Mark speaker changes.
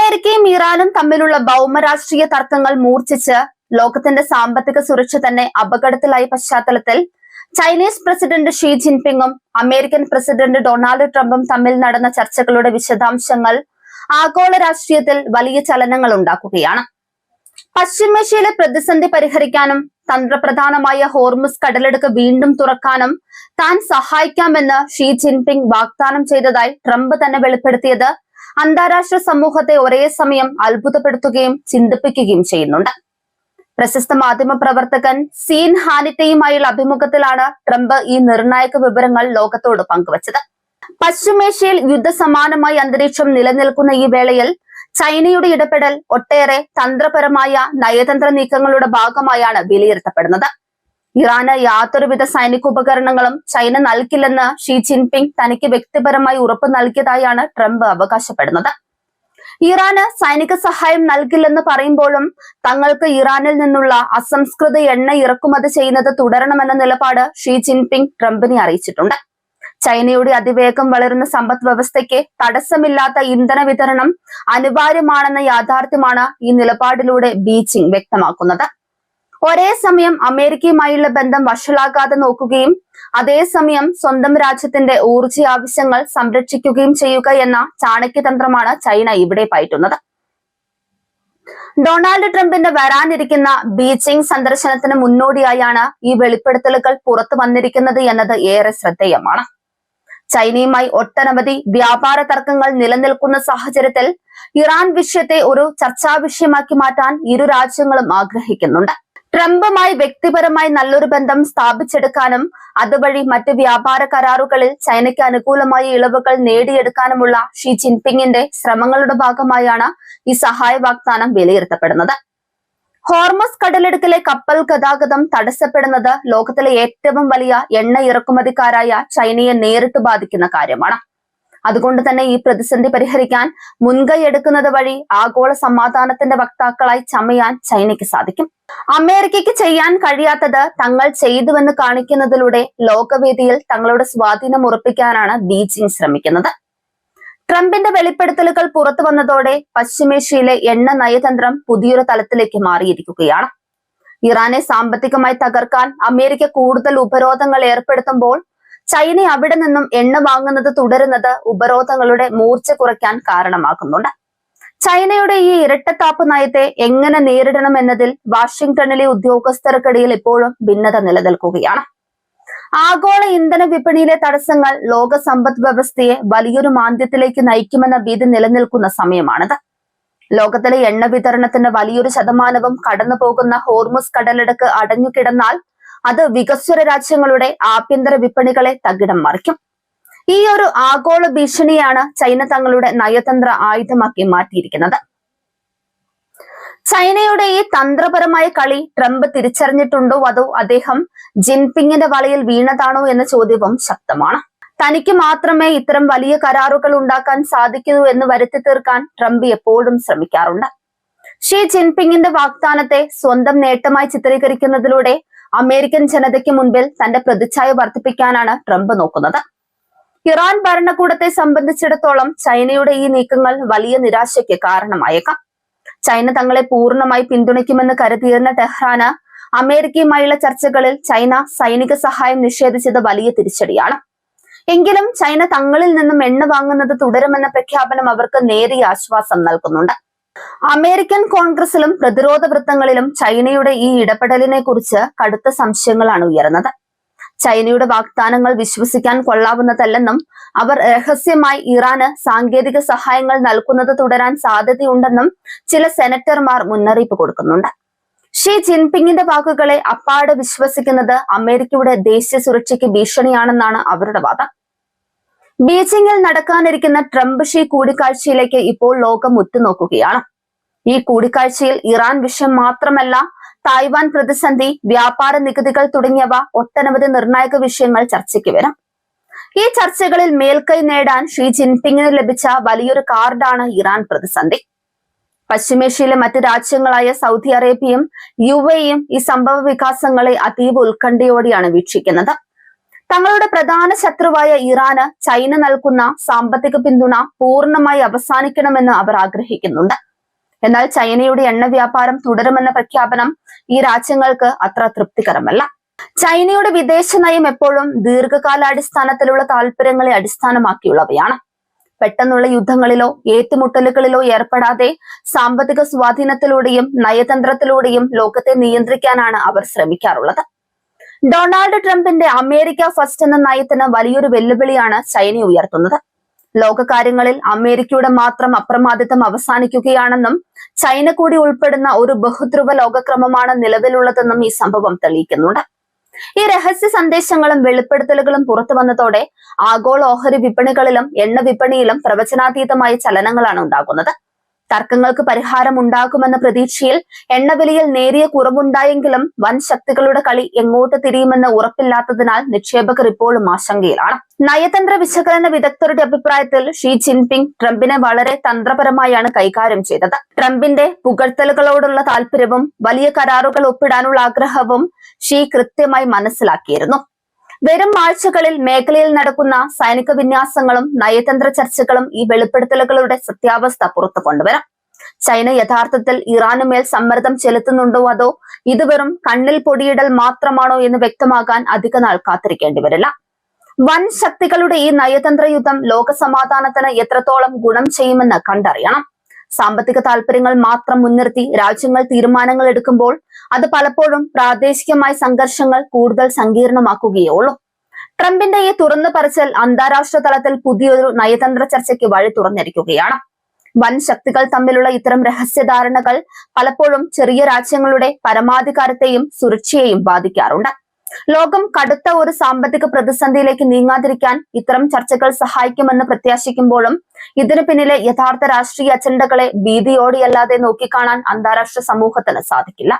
Speaker 1: അമേരിക്കയും ഇറാനും തമ്മിലുള്ള ഭൗമരാഷ്ട്രീയ തർക്കങ്ങൾ മൂർച്ഛിച്ച് ലോകത്തിന്റെ സാമ്പത്തിക സുരക്ഷ തന്നെ അപകടത്തിലായ പശ്ചാത്തലത്തിൽ ചൈനീസ് പ്രസിഡന്റ് ഷീ ജിൻപിങ്ങും അമേരിക്കൻ പ്രസിഡന്റ് ഡൊണാൾഡ് ട്രംപും തമ്മിൽ നടന്ന ചർച്ചകളുടെ വിശദാംശങ്ങൾ ആഗോള രാഷ്ട്രീയത്തിൽ വലിയ ചലനങ്ങൾ ഉണ്ടാക്കുകയാണ്. പശ്ചിമേഷ്യയിലെ പ്രതിസന്ധി പരിഹരിക്കാനും തന്ത്രപ്രധാനമായ ഹോർമുസ് കടലിടുക്ക് വീണ്ടും തുറക്കാനും താൻ സഹായിക്കാമെന്ന് ഷീ ജിൻപിങ് വാഗ്ദാനം ചെയ്തതായി ട്രംപ് തന്നെ വെളിപ്പെടുത്തിയത് അന്താരാഷ്ട്ര സമൂഹത്തെ ഒരേ സമയം അത്ഭുതപ്പെടുത്തുകയും ചിന്തിപ്പിക്കുകയും ചെയ്യുന്നുണ്ട്. പ്രശസ്ത മാധ്യമ പ്രവർത്തകൻ സീൻ ഹാനിറ്റയുമായുള്ള അഭിമുഖത്തിലാണ് ട്രംപ് ഈ നിർണായക വിവരങ്ങൾ ലോകത്തോട് പങ്കുവച്ചത്. പശ്ചിമേഷ്യയിൽ യുദ്ധസമാനമായ അന്തരീക്ഷം നിലനിൽക്കുന്ന ഈ വേളയിൽ ചൈനയുടെ ഇടപെടൽ ഒട്ടേറെ തന്ത്രപരമായ നയതന്ത്ര നീക്കങ്ങളുടെ ഭാഗമായാണ് വിലയിരുത്തപ്പെടുന്നത്. ഇറാന് യാതൊരുവിധ സൈനിക ഉപകരണങ്ങളും ചൈന നൽകില്ലെന്ന് ഷീ ജിൻപിങ് തനിക്ക് വ്യക്തിപരമായി ഉറപ്പ് നൽകിയതായാണ് ട്രംപ് അവകാശപ്പെടുന്നത്. ഇറാന് സൈനിക സഹായം നൽകില്ലെന്ന് പറയുമ്പോഴും തങ്ങൾക്ക് ഇറാനിൽ നിന്നുള്ള അസംസ്കൃത എണ്ണ ഇറക്കുമതി ചെയ്യുന്നത് തുടരണമെന്ന നിലപാട് ഷീ ജിൻപിങ് ട്രംപിനെ അറിയിച്ചിട്ടുണ്ട്. ചൈനയുടെ അതിവേഗം വളരുന്ന സമ്പദ് വ്യവസ്ഥയ്ക്ക് തടസ്സമില്ലാത്ത ഇന്ധന വിതരണം അനിവാര്യമാണെന്ന യാഥാർത്ഥ്യമാണ് ഈ നിലപാടിലൂടെ ബീജിംഗ് വ്യക്തമാക്കുന്നത്. ഒരേ സമയം അമേരിക്കയുമായുള്ള ബന്ധം വഷളാകാതെ നോക്കുകയും അതേസമയം സ്വന്തം രാജ്യത്തിന്റെ ഊർജ്ജ ആവശ്യങ്ങൾ സംരക്ഷിക്കുകയും ചെയ്യുക എന്ന ചാണക്യതന്ത്രമാണ് ചൈന ഇവിടെ പയറ്റുന്നത്. ഡൊണാൾഡ് ട്രംപിന്റെ വരാനിരിക്കുന്ന ബീജിംഗ് സന്ദർശനത്തിന് മുന്നോടിയായാണ് ഈ വെളിപ്പെടുത്തലുകൾ പുറത്തു വന്നിരിക്കുന്നത് എന്നത് ഏറെ ശ്രദ്ധേയമാണ്. ചൈനയുമായി ഒട്ടനവധി വ്യാപാര തർക്കങ്ങൾ നിലനിൽക്കുന്ന സാഹചര്യത്തിൽ ഇറാൻ വിഷയത്തെ ഒരു ചർച്ചാ വിഷയമാക്കി മാറ്റാൻ ഇരു രാജ്യങ്ങളും ആഗ്രഹിക്കുന്നുണ്ട്. ട്രംപുമായി വ്യക്തിപരമായി നല്ലൊരു ബന്ധം സ്ഥാപിച്ചെടുക്കാനും അതുവഴി മറ്റ് വ്യാപാര കരാറുകളിൽ ചൈനയ്ക്ക് അനുകൂലമായ ഇളവുകൾ നേടിയെടുക്കാനുമുള്ള ഷീ ജിൻപിങ്ങിന്റെ ശ്രമങ്ങളുടെ ഭാഗമായാണ് ഈ സഹായ വാഗ്ദാനം വിലയിരുത്തപ്പെടുന്നത്. ഹോർമസ് കടലിടുക്കിലെ കപ്പൽ ഗതാഗതം തടസ്സപ്പെടുന്നത് ലോകത്തിലെ ഏറ്റവും വലിയ എണ്ണ ഇറക്കുമതിക്കാരായ ചൈനയെ നേരിട്ട് ബാധിക്കുന്ന കാര്യമാണ്. അതുകൊണ്ട് തന്നെ ഈ പ്രതിസന്ധി പരിഹരിക്കാൻ മുൻകൈ എടുക്കുന്നത് വഴി ആഗോള സമാധാനത്തിന്റെ വക്താക്കളായി ചമയാൻ ചൈനയ്ക്ക് സാധിക്കും. അമേരിക്കയ്ക്ക് ചെയ്യാൻ കഴിയാത്തത് തങ്ങൾ ചെയ്തുവെന്ന് കാണിക്കുന്നതിലൂടെ ലോകവേദിയിൽ തങ്ങളുടെ സ്വാധീനം ഉറപ്പിക്കാനാണ് ബീജിംഗ് ശ്രമിക്കുന്നത്. ട്രംപിന്റെ വെളിപ്പെടുത്തലുകൾ പുറത്തു വന്നതോടെ പശ്ചിമേഷ്യയിലെ എണ്ണ നയതന്ത്രം പുതിയൊരു തലത്തിലേക്ക് മാറിയിരിക്കുകയാണ്. ഇറാനെ സാമ്പത്തികമായി തകർക്കാൻ അമേരിക്ക കൂടുതൽ ഉപരോധങ്ങൾ ഏർപ്പെടുത്തുമ്പോൾ ചൈന അവിടെ നിന്നും എണ്ണ വാങ്ങുന്നത് തുടരുന്നത് ഉപരോധങ്ങളുടെ മൂർച്ച കുറയ്ക്കാൻ കാരണമാകുന്നുണ്ട്. ചൈനയുടെ ഈ ഇരട്ടത്താപ്പ് നയത്തെ എങ്ങനെ നേരിടണമെന്നതിൽ വാഷിംഗ്ടണിലെ ഉദ്യോഗസ്ഥർക്കിടയിൽ ഇപ്പോഴും ഭിന്നത നിലനിൽക്കുകയാണ്. ആഗോള ഇന്ധന വിപണിയിലെ തടസ്സങ്ങൾ ലോക സമ്പദ് വ്യവസ്ഥയെ വലിയൊരു മാന്ദ്യത്തിലേക്ക് നയിക്കുമെന്ന ഭീതി നിലനിൽക്കുന്ന സമയമാണിത്. ലോകത്തിലെ എണ്ണ വിതരണത്തിന്റെ വലിയൊരു ശതമാനവും കടന്നു പോകുന്ന ഹോർമുസ് കടലിടുക്ക് അടഞ്ഞുകിടന്നാൽ അത് വികസ്വര രാജ്യങ്ങളുടെ ആഭ്യന്തര വിപണികളെ തകിടം മറിക്കും. ഈ ഒരു ആഗോള ഭീഷണിയാണ് ചൈന തങ്ങളുടെ നയതന്ത്ര ആയുധമാക്കി മാറ്റിയിരിക്കുന്നത്. ചൈനയുടെ ഈ തന്ത്രപരമായ കളി ട്രംപ് തിരിച്ചറിഞ്ഞിട്ടുണ്ടോ അതോ അദ്ദേഹം ജിൻപിങ്ങിന്റെ വലയിൽ വീണതാണോ എന്ന ചോദ്യവും ശക്തമാണ്. തനിക്ക് മാത്രമേ ഇത്തരം വലിയ കരാറുകൾ ഉണ്ടാക്കാൻ സാധിക്കൂ എന്ന് വരുത്തി തീർക്കാൻ ട്രംപ് എപ്പോഴും ശ്രമിക്കാറുണ്ട്. ഷീ ജിൻപിങ്ങിന്റെ വാഗ്ദാനത്തെ സ്വന്തം നേട്ടമായി ചിത്രീകരിക്കുന്നതിലൂടെ അമേരിക്കൻ ജനതയ്ക്ക് മുൻപിൽ തന്റെ പ്രതിച്ഛായ വർദ്ധിപ്പിക്കാനാണ് ട്രംപ് നോക്കുന്നത്. ഇറാൻ ഭരണകൂടത്തെ സംബന്ധിച്ചിടത്തോളം ചൈനയുടെ ഈ നീക്കങ്ങൾ വലിയ നിരാശയ്ക്ക് കാരണമായേക്കാം. ചൈന തങ്ങളെ പൂർണ്ണമായി പിന്തുണയ്ക്കുമെന്ന് കരുതിയിരുന്ന ടെഹ്റാന് അമേരിക്കയുമായുള്ള ചർച്ചകളിൽ ചൈന സൈനിക സഹായം നിഷേധിച്ചത് വലിയ തിരിച്ചടിയാണ്. എങ്കിലും ചൈന തങ്ങളിൽ നിന്നും എണ്ണ വാങ്ങുന്നത് തുടരുമെന്ന പ്രഖ്യാപനം അവർക്ക് നേരിയ ആശ്വാസം നൽകുന്നുണ്ട്. അമേരിക്കൻ കോൺഗ്രസിലും പ്രതിരോധ വൃത്തങ്ങളിലും ചൈനയുടെ ഈ ഇടപെടലിനെ കുറിച്ച് കടുത്ത സംശയങ്ങളാണ് ഉയർന്നത്. ചൈനയുടെ വാഗ്ദാനങ്ങൾ വിശ്വസിക്കാൻ കൊള്ളാവുന്നതല്ലെന്നും അവർ രഹസ്യമായി ഇറാന് സാങ്കേതിക സഹായങ്ങൾ നൽകുന്നത് തുടരാൻ സാധ്യതയുണ്ടെന്നും ചില സെനറ്റർമാർ മുന്നറിയിപ്പ് കൊടുക്കുന്നുണ്ട്. ഷീ ജിൻപിങ്ങിന്റെ വാക്കുകളെ അപ്പാടെ വിശ്വസിക്കുന്നത് അമേരിക്കയുടെ ദേശീയ സുരക്ഷയ്ക്ക് ഭീഷണിയാണെന്നാണ് അവരുടെ വാദം. ബീജിംഗിൽ നടക്കാനിരിക്കുന്ന ട്രംപ് ഷീ കൂടിക്കാഴ്ചയിലേക്ക് ഇപ്പോൾ ലോകം ഉറ്റുനോക്കുകയാണ്. ഈ കൂടിക്കാഴ്ചയിൽ ഇറാൻ വിഷയം മാത്രമല്ല, തായ്വാൻ പ്രതിസന്ധി, വ്യാപാര നികുതികൾ തുടങ്ങിയവ ഒട്ടനവധി നിർണായക വിഷയങ്ങൾ ചർച്ചയ്ക്ക് വരും. ഈ ചർച്ചകളിൽ മേൽക്കൈ നേടാൻ ഷീ ജിൻപിങ്ങിന് ലഭിച്ച വലിയൊരു കാർഡാണ് ഇറാൻ പ്രതിസന്ധി. പശ്ചിമേഷ്യയിലെ മറ്റ് രാജ്യങ്ങളായ സൗദി അറേബ്യയും UAEയും ഈ സംഭവ വികാസങ്ങളെ അതീവ ഉത്കണ്ഠയോടെയാണ് വീക്ഷിക്കുന്നത്. തങ്ങളുടെ പ്രധാന ശത്രുവായ ഇറാന് ചൈന നൽകുന്ന സാമ്പത്തിക പിന്തുണ പൂർണ്ണമായി അവസാനിക്കണമെന്ന് അവർ ആഗ്രഹിക്കുന്നുണ്ട്. എന്നാൽ ചൈനയുടെ എണ്ണ വ്യാപാരം തുടരുമെന്ന പ്രഖ്യാപനം ഈ രാജ്യങ്ങൾക്ക് അത്ര തൃപ്തികരമല്ല. ചൈനയുടെ വിദേശ നയം എപ്പോഴും ദീർഘകാലാടിസ്ഥാനത്തിലുള്ള താല്പര്യങ്ങളെ അടിസ്ഥാനമാക്കിയുള്ളവയാണ്. പെട്ടെന്നുള്ള യുദ്ധങ്ങളിലോ ഏറ്റുമുട്ടലുകളിലോ ഏർപ്പെടാതെ സാമ്പത്തിക സ്വാധീനത്തിലൂടെയും നയതന്ത്രത്തിലൂടെയും ലോകത്തെ നിയന്ത്രിക്കാനാണ് അവർ ശ്രമിക്കാറുള്ളത്. ഡൊണാൾഡ് ട്രംപിന്റെ അമേരിക്ക ഫസ്റ്റ് എന്ന നയത്തിന് വലിയൊരു വെല്ലുവിളിയാണ് ചൈന ഉയർത്തുന്നത്. ലോകകാര്യങ്ങളിൽ അമേരിക്കയുടെ മാത്രം അപ്രമാദിത്വം അവസാനിക്കുകയാണെന്നും ചൈന കൂടി ഉൾപ്പെടുന്ന ഒരു ബഹുധ്രുവ ലോകക്രമമാണ് നിലവിലുള്ളതെന്നും ഈ സംഭവം തെളിയിക്കുന്നുണ്ട്. ഈ രഹസ്യ സന്ദേശങ്ങളും വെളിപ്പെടുത്തലുകളും പുറത്തു വന്നതോടെ ആഗോള ഓഹരി വിപണികളിലും എണ്ണ വിപണിയിലും പ്രവചനാതീതമായ ചലനങ്ങളാണ് ഉണ്ടാകുന്നത്. തർക്കങ്ങൾക്ക് പരിഹാരം ഉണ്ടാകുമെന്ന പ്രതീക്ഷയിൽ എണ്ണവിലയിൽ നേരിയ കുറവുണ്ടായെങ്കിലും വൻ ശക്തികളുടെ കളി എങ്ങോട്ട് തിരിയുമെന്ന് ഉറപ്പില്ലാത്തതിനാൽ നിക്ഷേപകർ ഇപ്പോഴും ആശങ്കയിലാണ്. നയതന്ത്ര വിശകലന വിദഗ്ധരുടെ അഭിപ്രായത്തിൽ ഷീ ജിൻപിങ് ട്രംപിനെ വളരെ തന്ത്രപരമായാണ് കൈകാര്യം ചെയ്തത്. ട്രംപിന്റെ പുകഴ്ത്തലുകളോടുള്ള താല്പര്യവും വലിയ കരാറുകൾ ഒപ്പിടാനുള്ള ആഗ്രഹവും ഷീ കൃത്യമായി മനസ്സിലാക്കിയിരുന്നു. വരും ആഴ്ചകളിൽ മേഖലയിൽ നടക്കുന്ന സൈനിക വിന്യാസങ്ങളും നയതന്ത്ര ചർച്ചകളും ഈ വെളിപ്പെടുത്തലുകളുടെ സത്യാവസ്ഥ പുറത്തു കൊണ്ടുവരാം. ചൈന യഥാർത്ഥത്തിൽ ഇറാനുമേൽ സമ്മർദ്ദം ചെലുത്തുന്നുണ്ടോ അതോ ഇത് വെറും കണ്ണിൽ പൊടിയിടൽ മാത്രമാണോ എന്ന് വ്യക്തമാകാൻ അധിക നാൾ കാത്തിരിക്കേണ്ടി വരില്ല. വൻ ശക്തികളുടെ ഈ നയതന്ത്ര യുദ്ധം ലോക സമാധാനത്തിന് എത്രത്തോളം ഗുണം ചെയ്യുമെന്ന് കണ്ടറിയണം. സാമ്പത്തിക താല്പര്യങ്ങൾ മാത്രം മുൻനിർത്തി രാജ്യങ്ങൾ തീരുമാനങ്ങൾ എടുക്കുമ്പോൾ അത് പലപ്പോഴും പ്രാദേശികമായ സംഘർഷങ്ങൾ കൂടുതൽ സങ്കീർണമാക്കുകയേ ഉള്ളൂ. ട്രംപിന്റെ ഈ തുറന്നു പറച്ചിൽ അന്താരാഷ്ട്ര തലത്തിൽ പുതിയൊരു നയതന്ത്ര ചർച്ചയ്ക്ക് വഴി തുറന്നിരിക്കുകയാണ്. വൻ ശക്തികൾ തമ്മിലുള്ള ഇത്തരം രഹസ്യധാരണകൾ പലപ്പോഴും ചെറിയ രാജ്യങ്ങളുടെ പരമാധികാരത്തെയും സുരക്ഷയെയും ബാധിക്കാറുണ്ട്. ലോകം കടുത്ത ഒരു സാമ്പത്തിക പ്രതിസന്ധിയിലേക്ക് നീങ്ങാതിരിക്കാൻ ഇത്തരം ചർച്ചകൾ സഹായിക്കുമെന്ന് പ്രത്യാശിക്കുമ്പോഴും ഇതിനു പിന്നിലെ യഥാർത്ഥ രാഷ്ട്രീയ അജണ്ടകളെ ഭീതിയോടെയല്ലാതെ നോക്കിക്കാണാൻ അന്താരാഷ്ട്ര സമൂഹത്തിന് സാധിക്കില്ല.